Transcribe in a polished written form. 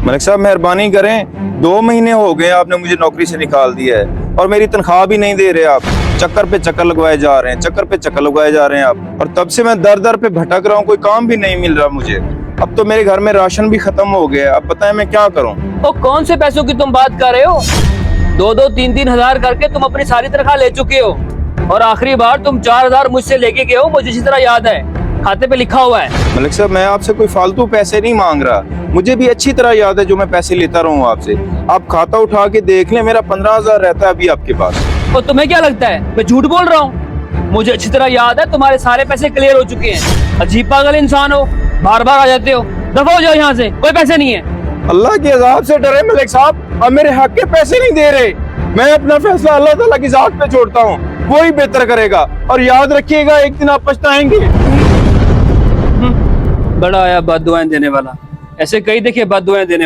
मलिक साहब मेहरबानी करें, 2 महीने हो गए आपने मुझे नौकरी से निकाल दिया है और मेरी तनख्वाह भी नहीं दे रहे आप। चक्कर पे चक्कर लगवाए जा रहे हैं, चक्कर पे चक्कर लगवाए जा रहे हैं आप। और तब से मैं दर दर पे भटक रहा हूँ, कोई काम भी नहीं मिल रहा मुझे। अब तो मेरे घर में राशन भी खत्म हो गया। अब बताएं मैं क्या करूँ। वो कौन से पैसों की तुम बात कर रहे हो? 2-2, 3-3 हजार करके तुम अपनी सारी तनख्वाह ले चुके हो और आखिरी बार तुम 4 हजार मुझसे लेके गए हो, मुझे इसी तरह याद है, खाते पे लिखा हुआ है। मलिक साहब मैं आपसे कोई फालतू पैसे नहीं मांग रहा, मुझे भी अच्छी तरह याद है जो मैं पैसे लेता रहूँ आपसे। आप खाता उठा के देख लें, मेरा 15,000 रहता है अभी आपके पास। और तुम्हें क्या लगता है मैं झूठ बोल रहा हूँ? मुझे अच्छी तरह याद है, तुम्हारे सारे पैसे क्लियर हो चुके हैं। अजीब पागल इंसान हो, बार बार आ जाते हो। दफा हो जाओ यहाँ से, कोई पैसे नहीं है। अल्लाह के अज़ाब से डरे मलिक साहब, अब मेरे हक के पैसे नहीं दे रहे। मैं अपना फैसला अल्लाह ताला की ज़ात पे छोड़ता हूँ, वो ही बेहतर करेगा। और याद रखिएगा एक दिन आप पछताएंगे। बड़ा आया बद दुआएं देने वाला, ऐसे कई देखे बद दुआएं देने